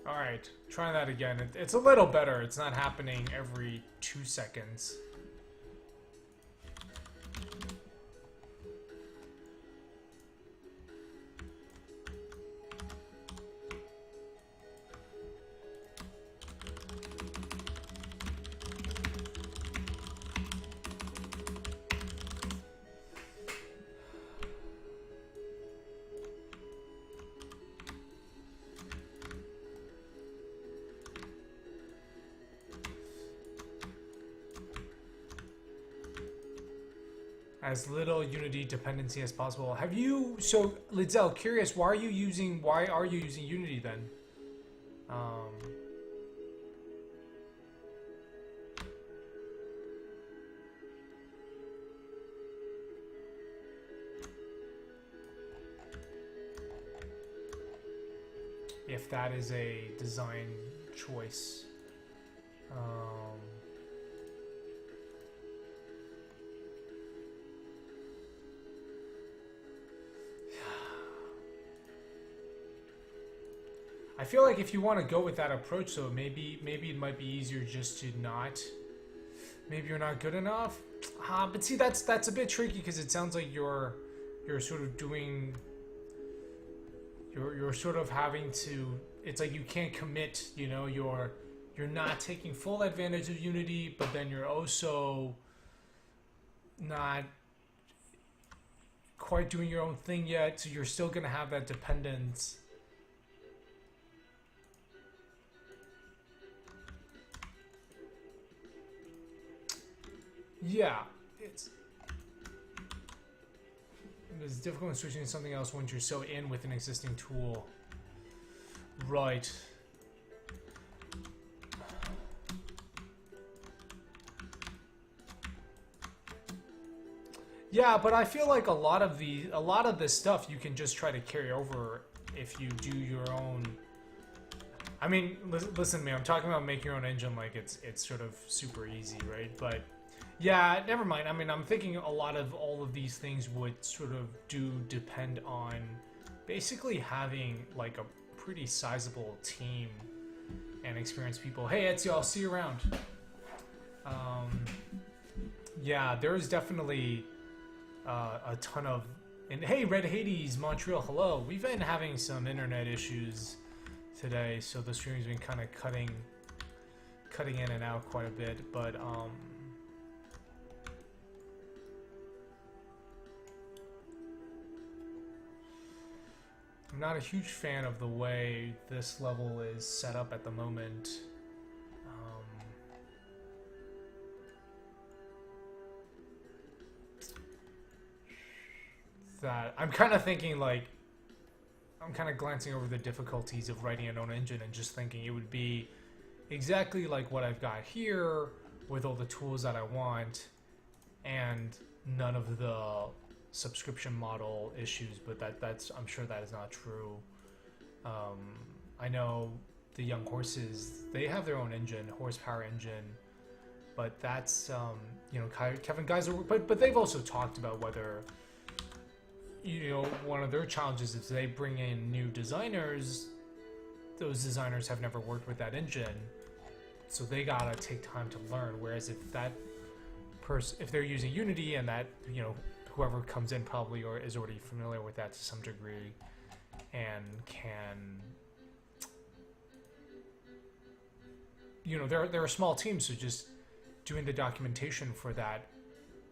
Alright, try that again. It's a little better. It's not happening every 2 seconds. As little Unity dependency as possible. Have you, so Lidzel, curious, why are you using Unity then? If that is a design choice. I feel like if you want to go with that approach, though, maybe it might be easier just to not. Maybe you're not good enough. But see, that's a bit tricky because it sounds like you're sort of doing. You're sort of having to. It's like you can't commit. You know, you're not taking full advantage of Unity, but then you're also not quite doing your own thing yet. So you're still gonna have that dependence. Yeah, it's difficult when switching to something else once you're so in with an existing tool. Right. Yeah, but I feel like a lot of this stuff you can just try to carry over if you do your own. I mean, listen to me. I'm talking about making your own engine like it's sort of super easy, right? But yeah, never mind. I mean, I'm thinking a lot of all of these things would sort of depend on basically having like a pretty sizable team and experienced people. Hey, Ezra, I'll see you around. Yeah, there's definitely a ton of. And hey, Red Hades, Montreal, hello. We've been having some internet issues today, so the stream's been kind of cutting in and out quite a bit, but I'm not a huge fan of the way this level is set up at the moment. That I'm kind of thinking like I'm kind of glancing over the difficulties of writing an own engine and just thinking it would be exactly like what I've got here with all the tools that I want and none of the subscription model issues, but that's I'm sure that is not true. I know the Young Horses, they have their own engine, horsepower engine, but that's you know, Kevin Geiser, but they've also talked about whether, you know, one of their challenges is they bring in new designers. Those designers have never worked with that engine, so they gotta take time to learn. Whereas if that person, if they're using Unity and that, you know, whoever comes in probably or is already familiar with that to some degree and can, you know, they're a small team, so just doing the documentation for that,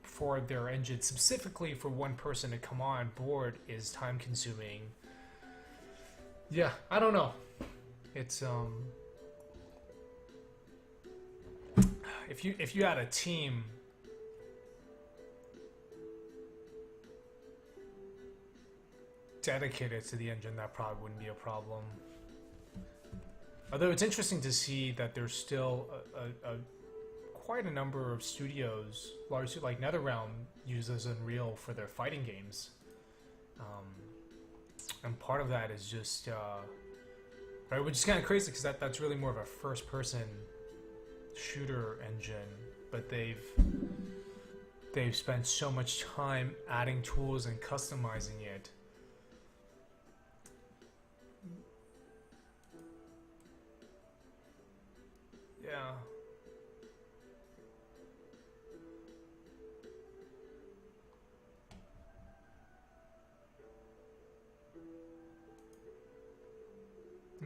for their engine specifically for one person to come on board is time consuming. Yeah, I don't know. It's if you had a team dedicated to the engine, that probably wouldn't be a problem. Although it's interesting to see that there's still quite a number of studios, largely like NetherRealm, uses Unreal for their fighting games. And part of that is just, right, which is kind of crazy because that's really more of a first-person shooter engine, but they've spent so much time adding tools and customizing it.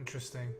Interesting.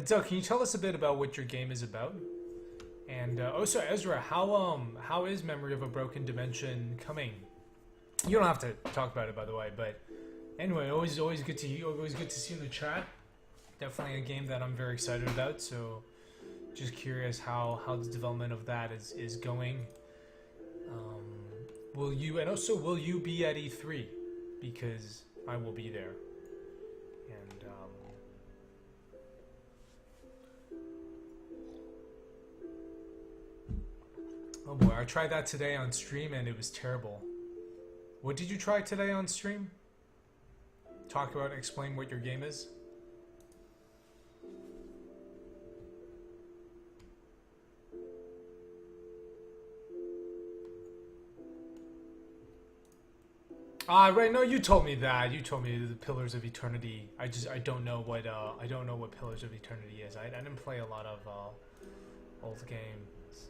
Doug, can you tell us a bit about what your game is about? And so Ezra, how is Memory of a Broken Dimension coming? You don't have to talk about it, by the way, but anyway, always good to see you in the chat. Definitely a game that I'm very excited about. So just curious how the development of that is going. Will you be at E3? Because I will be there. And oh boy, I tried that today on stream and it was terrible. What did you try today on stream? Talk about, explain what your game is. Right. No, you told me that. You told me the Pillars of Eternity. I don't know what Pillars of Eternity is. I didn't play a lot of old games.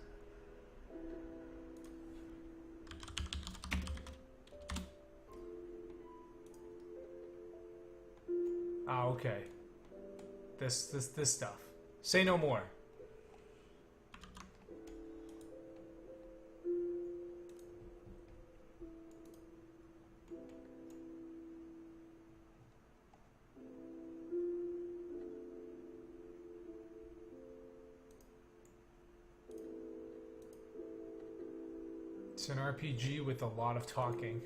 Okay. This stuff. Say no more. It's an RPG with a lot of talking.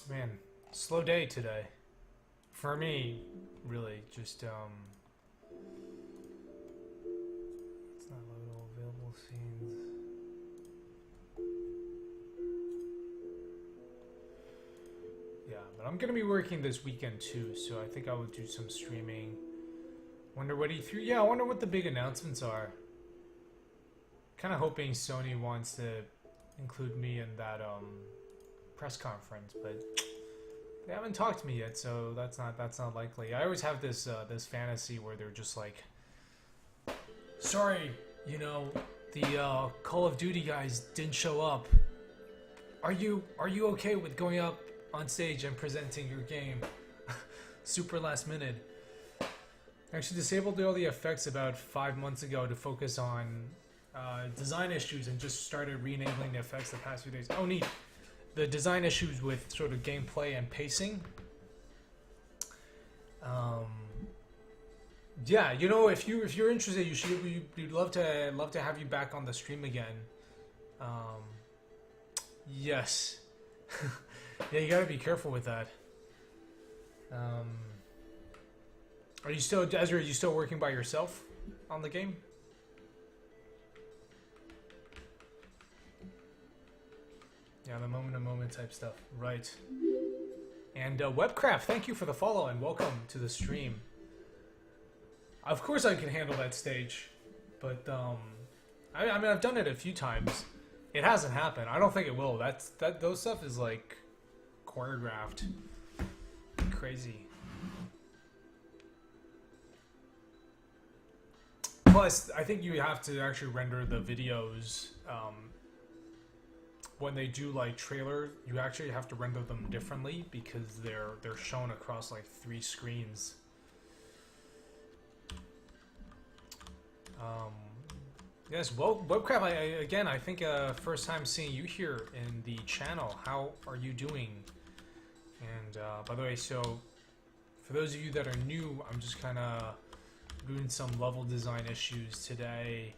Man, slow day today. For me, really, just, it's not load all available scenes. Yeah, but I'm gonna be working this weekend too, so I think I will do some streaming. Wonder what E3, yeah, I wonder what the big announcements are. Kinda hoping Sony wants to include me in that, press conference, but they haven't talked to me yet, so that's not likely. I always have this this fantasy where they're just like, sorry, you know, the Call of Duty guys didn't show up. Are you okay with going up on stage and presenting your game? Super last minute. I actually disabled all the effects about 5 months ago to focus on design issues and just started re-enabling the effects the past few days. Oh, neat. The design issues with sort of gameplay and pacing. Yeah, you know, if you're interested, we'd love to have you back on the stream again. Yes. Yeah, you gotta be careful with that. Are you still, Ezra? Are you still working by yourself on the game? Yeah, the moment-to-moment type stuff. Right. And Webcraft, thank you for the follow and welcome to the stream. Of course I can handle that stage, but I mean I've done it a few times. It hasn't happened. I don't think it will. Those stuff is like choreographed. Crazy. Plus, I think you have to actually render the videos. When they do like trailers, you actually have to render them differently because they're shown across like 3 screens. Yes, well, Webcraft, I think first time seeing you here in the channel. How are you doing? And by the way, so for those of you that are new, I'm just kind of doing some level design issues today.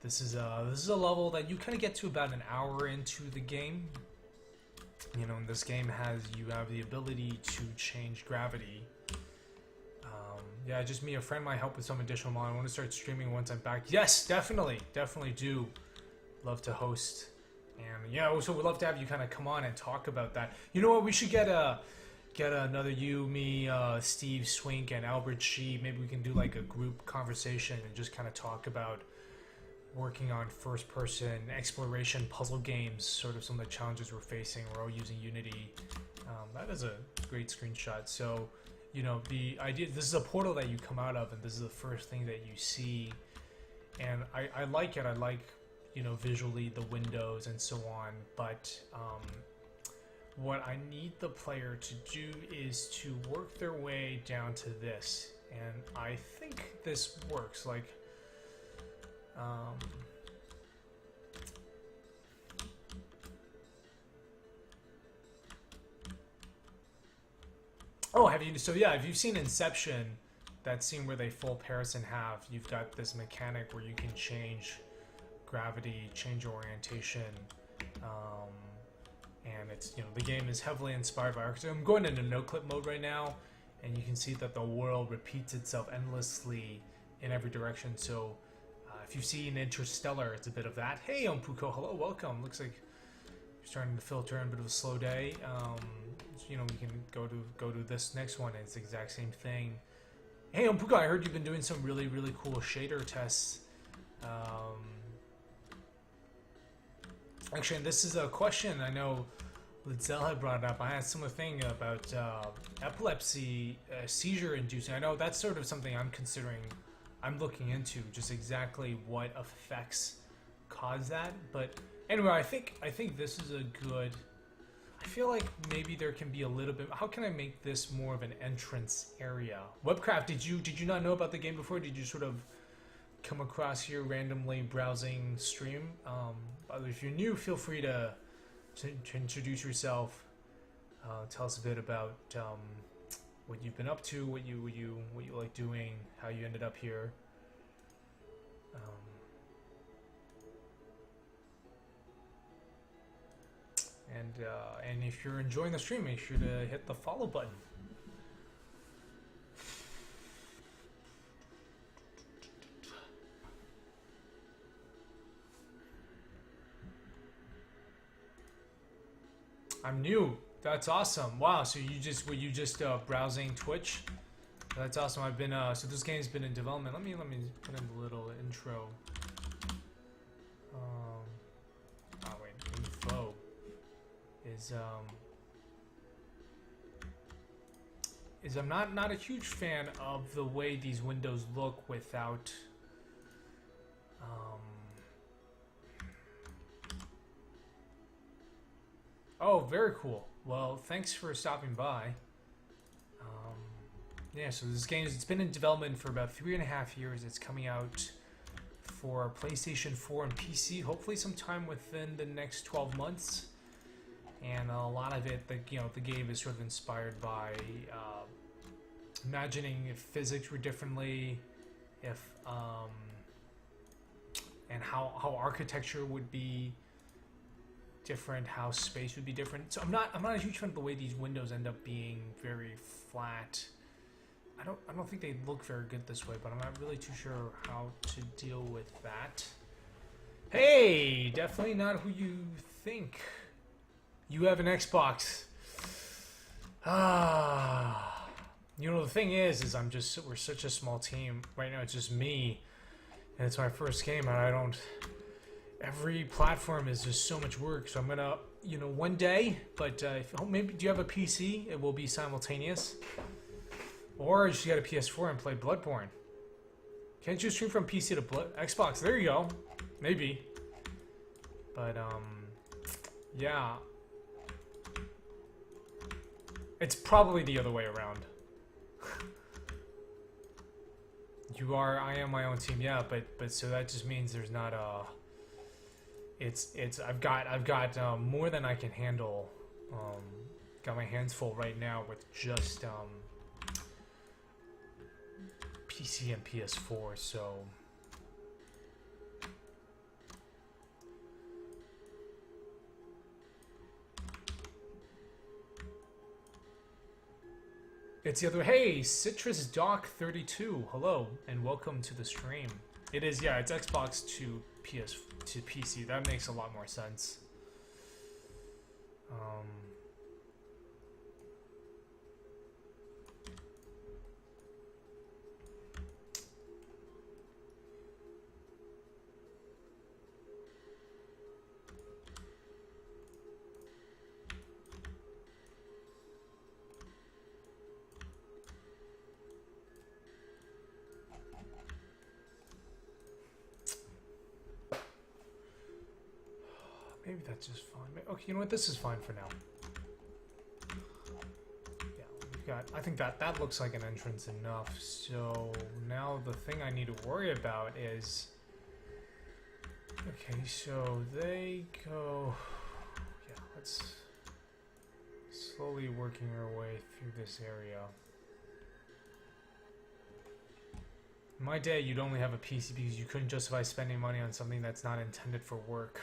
This is a level that you kind of get to about an hour into the game. You know, and this game you have the ability to change gravity. Yeah, just me. A friend might help with some additional mod. I want to start streaming once I'm back. Yes, definitely do. Love to host And yeah, so we'd love to have you kind of come on and talk about that. You know what? We should get another you, me, Steve, Swink, and Albert Shee. Maybe we can do like a group conversation and just kind of talk about working on first-person exploration puzzle games. Sort of some of the challenges we're facing. We're all using Unity. That is a great screenshot. So, you know, the idea. This is a portal that you come out of, and this is the first thing that you see. And I like it. I like, you know, visually the windows and so on, but what I need the player to do is to work their way down to this, and I think this works. Like, oh, have you? So yeah, if you've seen Inception, that scene where they fold Paris in half, you've got this mechanic where you can change gravity, change orientation, and it's, you know, the game is heavily inspired by architecture. I'm going into no clip mode right now, and you can see that the world repeats itself endlessly in every direction. So if you've seen Interstellar, it's a bit of that. Hey, Puko, hello, welcome. Looks like you're starting to filter in a bit of a slow day. You know, we can go to this next one, and it's the exact same thing. Hey, Puko, I heard you've been doing some really, really cool shader tests. Actually, and this is a question I know Litzel had brought up. I had similar thing about epilepsy, seizure inducing. I know that's sort of something I'm considering, I'm looking into, just exactly what effects cause that. But anyway, I think this is a good. I feel like maybe there can be a little bit. How can I make this more of an entrance area? Webcraft, did you not know about the game before? Did you sort of come across here randomly browsing stream? If you're new, feel free to introduce yourself. Tell us a bit about what you've been up to, what you like doing, how you ended up here. And if you're enjoying the stream, make sure to hit the follow button. I'm new. That's awesome. Wow. So were you just browsing Twitch? That's awesome. I've been so this game's been in development. Let me put in the little intro. Oh wait, info is I'm not a huge fan of the way these windows look without Oh, very cool. Well, thanks for stopping by. Yeah, so this game, it's been in development for about 3.5 years. It's coming out for PlayStation 4 and PC, hopefully sometime within the next 12 months. And a lot of it, the game is sort of inspired by imagining if physics were differently, if and how architecture would be different, how space would be different. So I'm not a huge fan of the way these windows end up being very flat. I don't think they look very good this way, but I'm not really too sure how to deal with that. Hey, definitely not who you think. You have an Xbox. You know, the thing is we're such a small team right now. It's just me, and it's my first game, and every platform is just so much work. So I'm gonna, one day. But maybe, do you have a PC? It will be simultaneous. Or you just got a PS4 and play Bloodborne. Can't you stream from PC to Xbox? There you go. Maybe. But yeah. It's probably the other way around. I am my own team, yeah, but so that just means there's not a. I've got more than I can handle. Got my hands full right now with just PC and PS4, so. It's the other. Hey, Citrus Doc 32. Hello and welcome to the stream. It is, yeah, it's Xbox to PC. That makes a lot more sense. Um, Maybe that's just fine. Okay, you know what? This is fine for now. Yeah, we've got... I think that looks like an entrance enough. So now the thing I need to worry about is... Okay, so they go... Yeah, let's... Slowly working our way through this area. In my day, you'd only have a PC because you couldn't justify spending money on something that's not intended for work.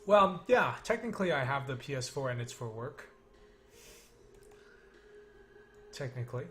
Well, yeah, technically I have the PS4 and it's for work. Technically.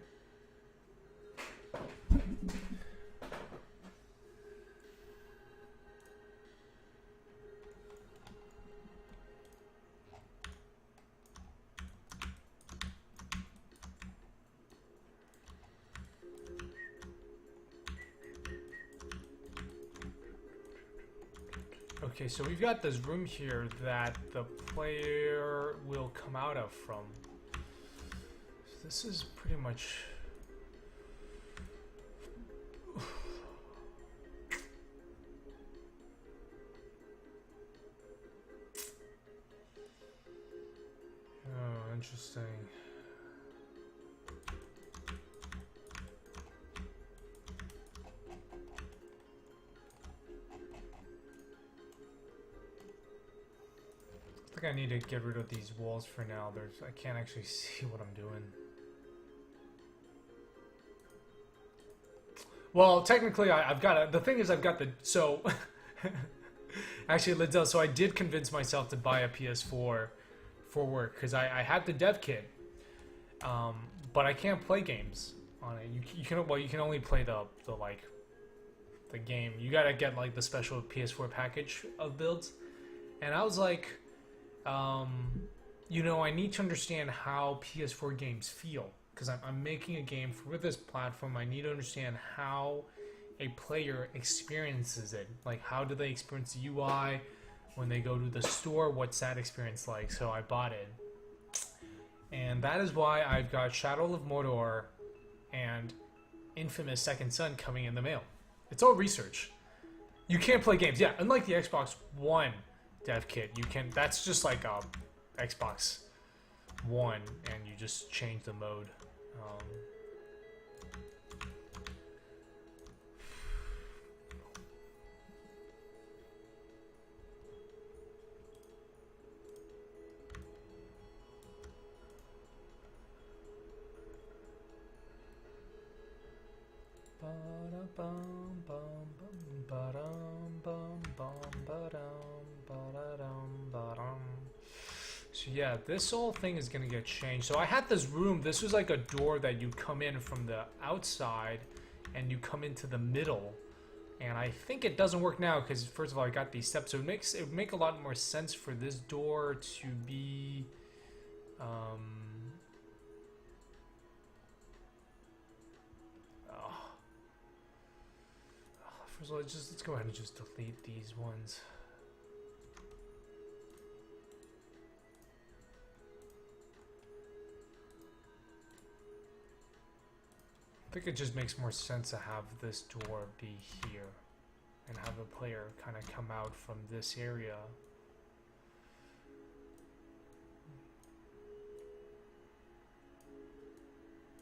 Okay, so we've got this room here that the player will come out of from. So this is pretty much... Oh, interesting. I think I need to get rid of these walls for now. I can't actually see what I'm doing. Well, technically, I've got the thing is, I've got the... So, actually, Liddell, so I did convince myself to buy a PS4 for work, because I had the dev kit, but I can't play games on it. You can only play the game. You gotta get, like, the special PS4 package of builds. And I was like... you know, I need to understand how PS4 games feel, because I'm making a game for this platform. I need to understand how a player experiences it. Like, how do they experience the UI when they go to the store? What's that experience like? So I bought it. And that is why I've got Shadow of Mordor and Infamous Second Son coming in the mail. It's all research. You can't play games. Yeah, unlike the Xbox One dev kit, you can... That's just like a Xbox One, and you just change the mode. So yeah, this whole thing is gonna get changed. So I had this room. This was like a door that you come in from the outside, and you come into the middle. And I think it doesn't work now because, first of all, I got these steps. So it would make a lot more sense for this door to be, first of all, let's go ahead and just delete these ones. I think it just makes more sense to have this door be here and have the player kind of come out from this area.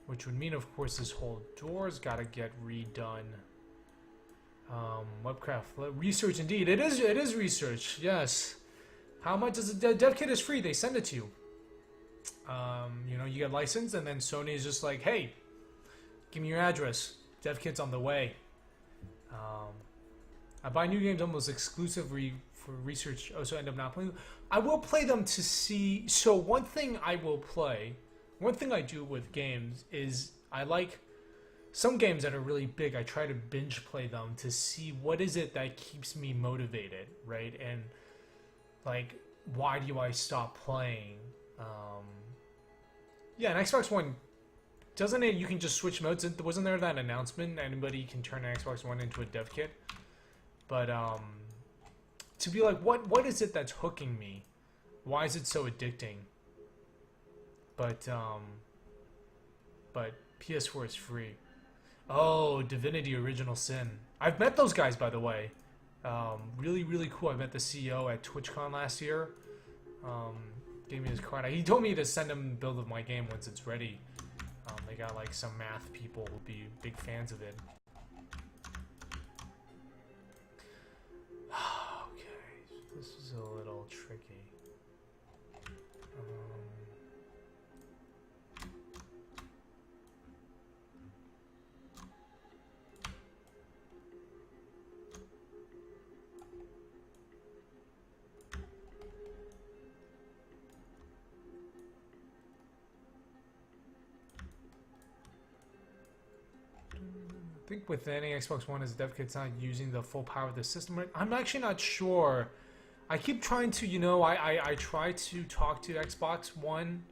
Which would mean, of course, this whole door's got to get redone. Webcraft research, indeed. It is research. Yes. How much is the dev kit is free? They send it to you. You know, you get licensed, and then Sony is just like, hey, Give me your address. Dev kit's on the way. I buy new games almost exclusively for research. Also end up not playing. I will play them to see. So one thing I will play, one thing I do with games is I like some games that are really big. I try to binge play them to see what is it that keeps me motivated, right? And like, why do I stop playing? Yeah, an Xbox One, doesn't it? You can just switch modes. Wasn't there that announcement? Anybody can turn an Xbox One into a dev kit. But to be like, what is it that's hooking me? Why is it so addicting? But PS4 is free. Oh, Divinity Original Sin. I've met those guys, by the way. Really, really cool. I met the CEO at TwitchCon last year. Gave me his card. He told me to send him a build of my game once it's ready. They got like some math people who'll be big fans of it. Okay, this is a little tricky. I think with any Xbox One, as a dev kit's not using the full power of the system. I'm actually not sure. I keep trying to, you know, I try to talk to Xbox One.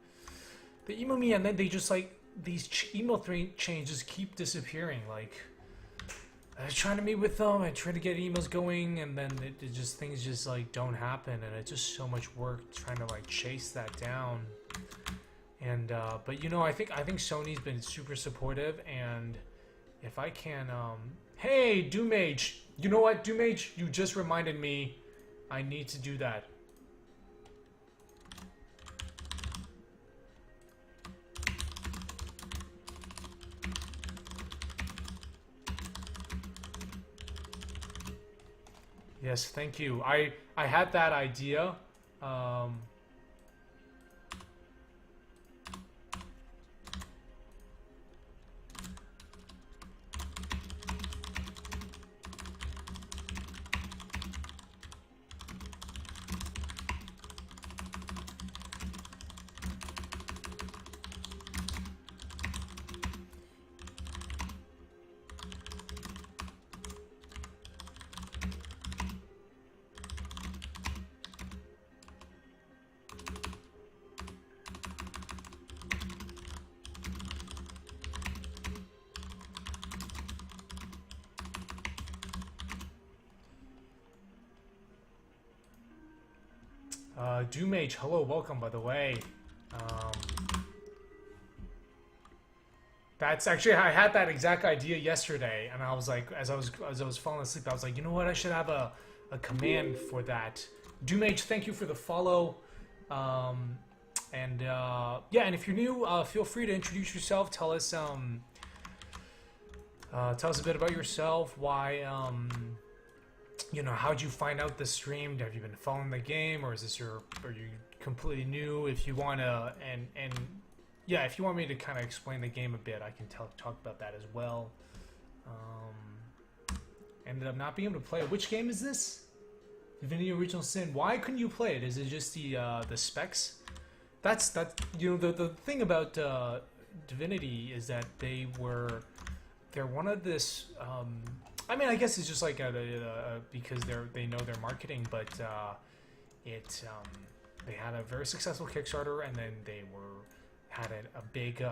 They email me and then they just like, these email changes keep disappearing. Like, I was trying to meet with them, I try to get emails going, and then it just, things just like don't happen, and it's just so much work trying to like chase that down. And but you know, I think Sony's been super supportive, and if I can, hey, Doomage, you know what, Doomage, you just reminded me, I need to do that. Yes, thank you. I had that idea. Doomage, hello, welcome, by the way. That's actually, I had that exact idea yesterday, and I was like, as I was falling asleep, I was like, you know what, I should have a command for that. Doomage, thank you for the follow. Yeah, and if you're new, feel free to introduce yourself. Tell us a bit about yourself. Why, you know, how'd you find out the stream? Have you been following the game, or is this are you completely new? If you wanna, and yeah, if you want me to kind of explain the game a bit, I can talk about that as well. Ended up not being able to play it. Which game is this? Divinity Original Sin. Why couldn't you play it? Is it just the specs? That's you know, the thing about Divinity is that they're one of this. I mean, I guess it's just like because they know their marketing, but they had a very successful Kickstarter, and then they had a big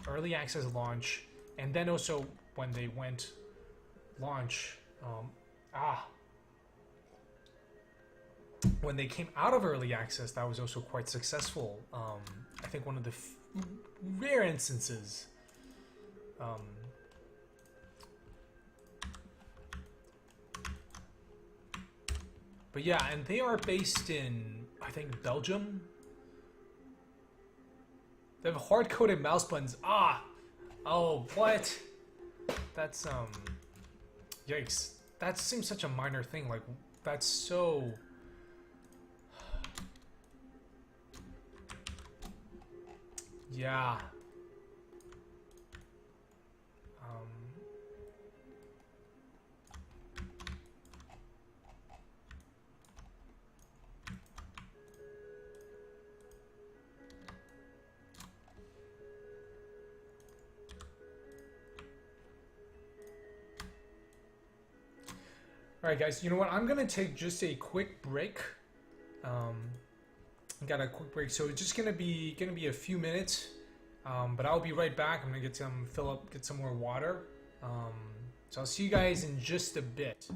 early access launch, and then also when they went launch, when they came out of early access, that was also quite successful. I think one of the rare instances. But yeah, and they are based in, I think, Belgium. They have hard-coded mouse buttons. Oh, what? That's, yikes. That seems such a minor thing. Like, that's so... Yeah. All right, guys. You know what? I'm gonna take just a quick break. Got a quick break, so it's just gonna be a few minutes. But I'll be right back. I'm gonna get some more water. So I'll see you guys in just a bit.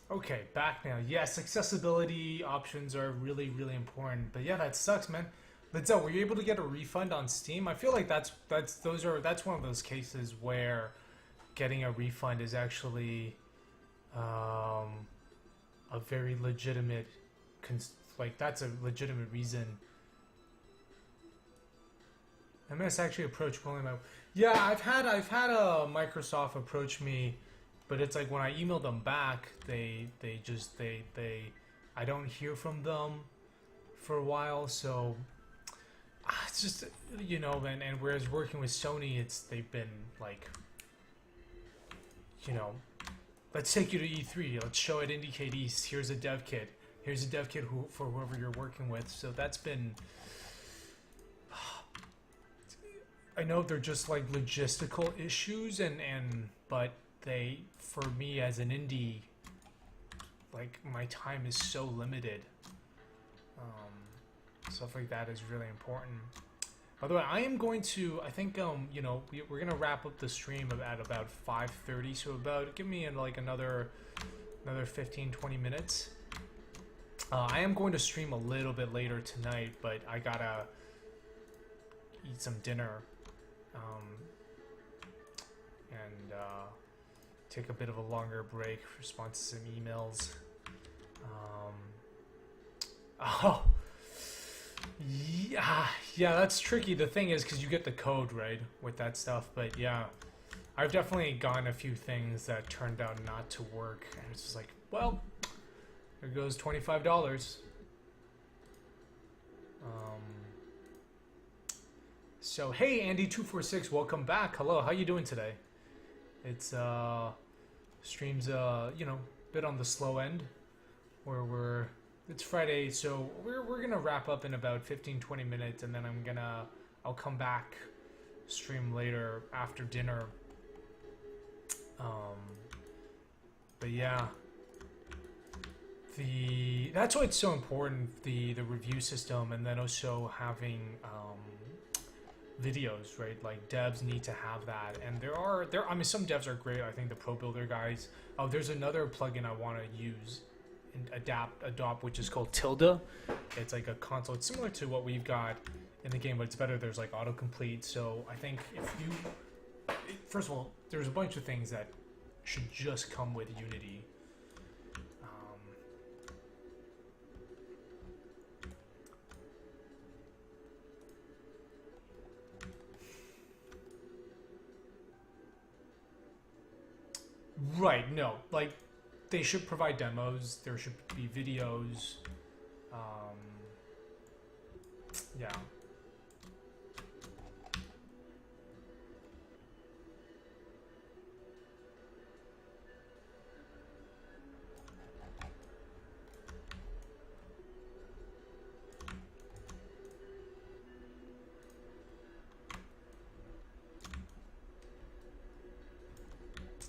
Okay, back now. Yes, accessibility options are really, really important. But yeah, that sucks, man. But so, were you able to get a refund on Steam? I feel like that's one of those cases where getting a refund is actually a very legitimate, that's a legitimate reason. MS actually approached pulling my. Yeah, I've had a Microsoft approach me, but it's like when I email them back, they I don't hear from them for a while, so it's just and whereas working with Sony, they've been like, let's take you to E3, let's show at Indicate East. Here's a dev kit. Here's a dev kit for whoever you're working with. So that's been. I know they're just like logistical issues, but for me as an indie, like my time is so limited. Stuff like that is really important. By the way, I am going to. I think we're gonna wrap up the stream at about 5:30. So give me like another 15-20 minutes. I am going to stream a little bit later tonight, but I gotta eat some dinner. And take a bit of a longer break, respond to some emails. Yeah, that's tricky. The thing is, because you get the code, right, with that stuff, but yeah. I've definitely gotten a few things that turned out not to work, and it's just like, well, there goes $25. So hey, Andy246, welcome back. Hello, how you doing today? It's streams you know, a bit on the slow end, where it's Friday, so we're gonna wrap up in about 15-20 minutes, and then I'll come back, stream later after dinner. But yeah, that's why it's so important, the review system, and then also having videos, right? Like devs need to have that, and I mean, some devs are great. I think the Pro Builder guys. Oh, there's another plugin I want to use and adopt, which is called Tilda. It's like a console. It's similar to what we've got in the game, but it's better. There's like autocomplete. So I think first of all, there's a bunch of things that should just come with Unity. Right, no, like, they should provide demos, there should be videos, yeah.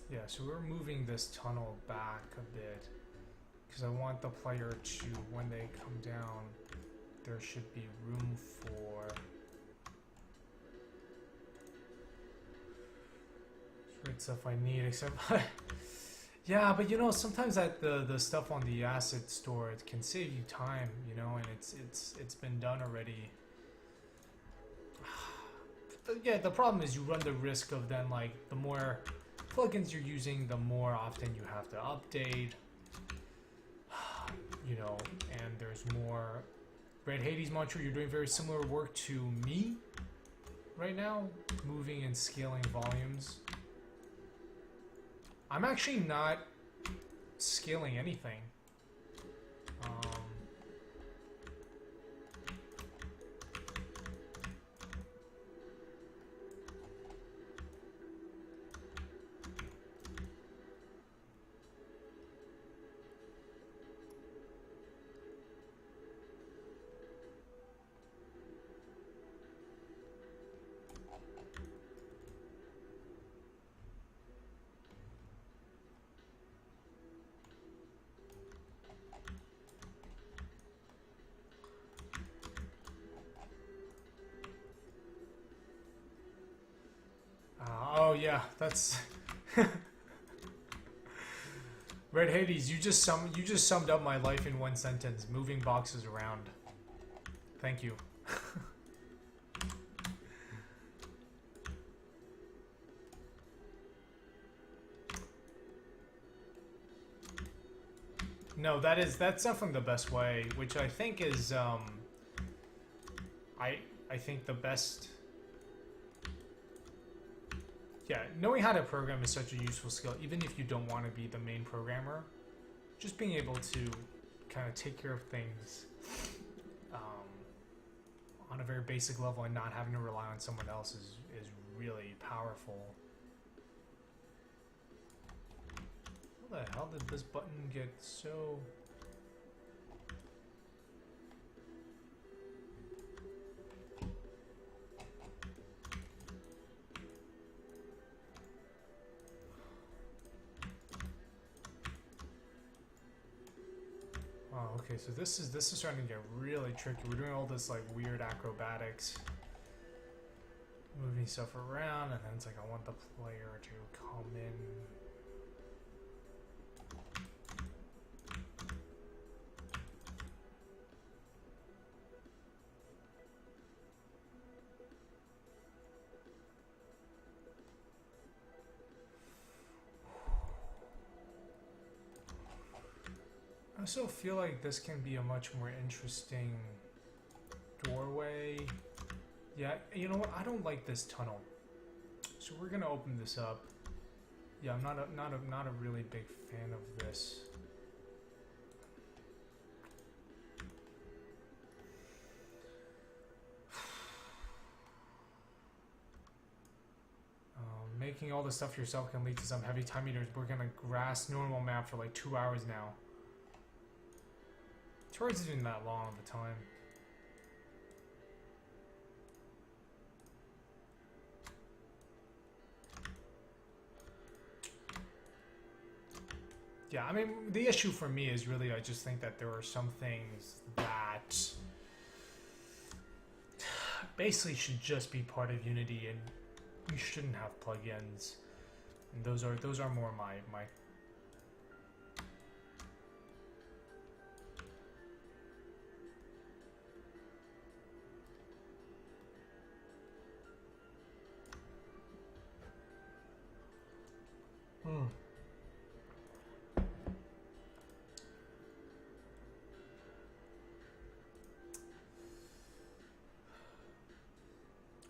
Yeah, so we're moving this tunnel back a bit because I want the player to, when they come down, there should be room for great stuff I need, except yeah, but you know, sometimes that the stuff on the asset store, it can save you time, you know, and it's been done already. Yeah, the problem is you run the risk of then, like, the more plugins you're using, the more often you have to update, you know, and there's more. Red Hades Montreal, you're doing very similar work to me right now, moving and scaling volumes. I'm actually not scaling anything. Oh yeah, that's Red Hades. You just summed up my life in one sentence. Moving boxes around. Thank you. No, that's definitely the best way, which I think is I think the best. Yeah, knowing how to program is such a useful skill, even if you don't want to be the main programmer. Just being able to kind of take care of things on a very basic level and not having to rely on someone else is really powerful. How the hell did this button get so... Oh, okay, so this is starting to get really tricky. We're doing all this like weird acrobatics, moving stuff around, and then it's like I want the player to come in. I also feel like this can be a much more interesting doorway. Yeah, you know what? I don't like this tunnel. So we're gonna open this up. Yeah, I'm not a really big fan of this. Making all the stuff yourself can lead to some heavy time eaters. We're gonna grass normal map for like 2 hours now. 2 hours isn't that long of a time. Yeah, I mean, the issue for me is really I just think that there are some things that basically should just be part of Unity, and you shouldn't have plugins. And those are more my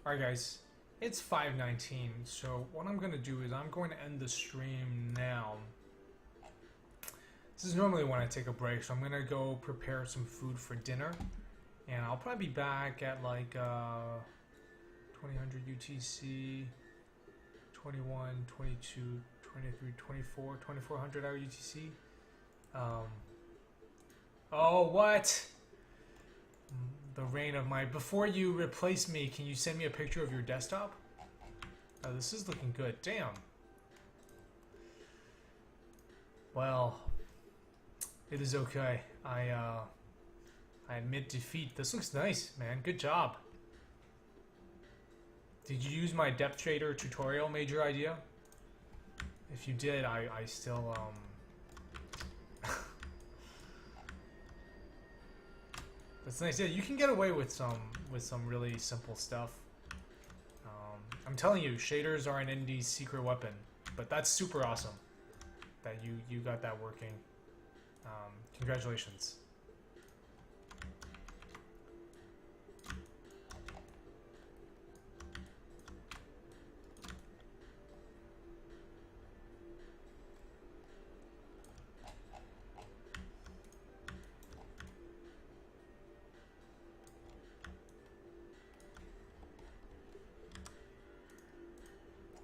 Alright guys, it's 5:19, so what I'm going to do is I'm going to end the stream now. This is normally when I take a break, so I'm going to go prepare some food for dinner. And I'll probably be back at like 2000 UTC, 21, 22, 23, 24, 2400 hour UTC. Oh, what? The reign of my... Before you replace me, can you send me a picture of your desktop? Oh, this is looking good. Damn. Well, it is okay. I admit defeat. This looks nice, man. Good job. Did you use my depth shader tutorial, Major Idea? If you did, I still, That's nice. Yeah, you can get away with some really simple stuff. I'm telling you, shaders are an indie's secret weapon, but that's super awesome that you got that working. Congratulations.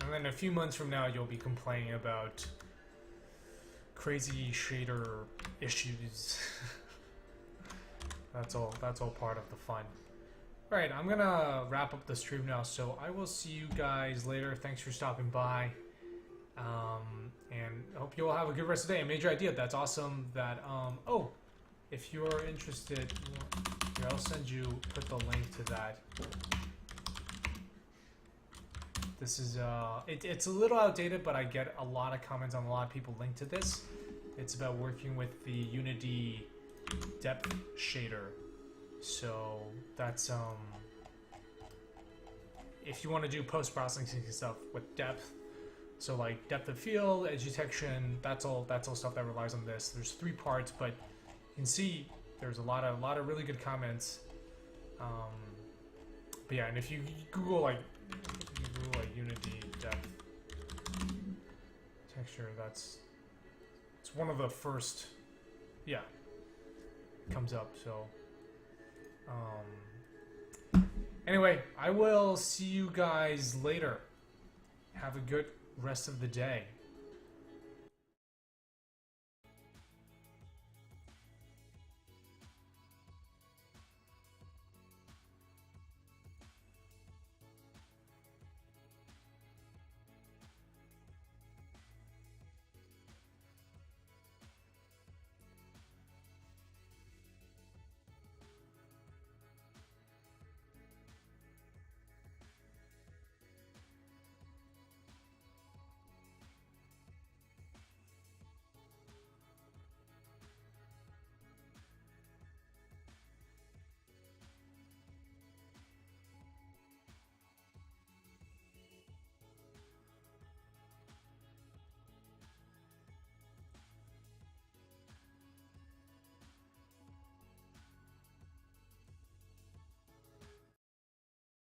And then a few months from now, you'll be complaining about crazy shader issues. That's all part of the fun. Alright, I'm gonna wrap up the stream now, so I will see you guys later. Thanks for stopping by. And I hope you all have a good rest of the day. A Major Idea, that's awesome that, oh, if you're interested, here, I'll send you, put the link to that. This is, it's a little outdated, but I get a lot of comments on a lot of people linked to this. It's about working with the Unity depth shader. So that's, if you want to do post-processing stuff with depth, so like depth of field, edge detection, that's all stuff that relies on this. There's 3 parts, but you can see there's a lot of really good comments. But yeah, and if you Google like Unity depth texture, it's one of the first, yeah, comes up. So anyway, I will see you guys later. Have a good rest of the day.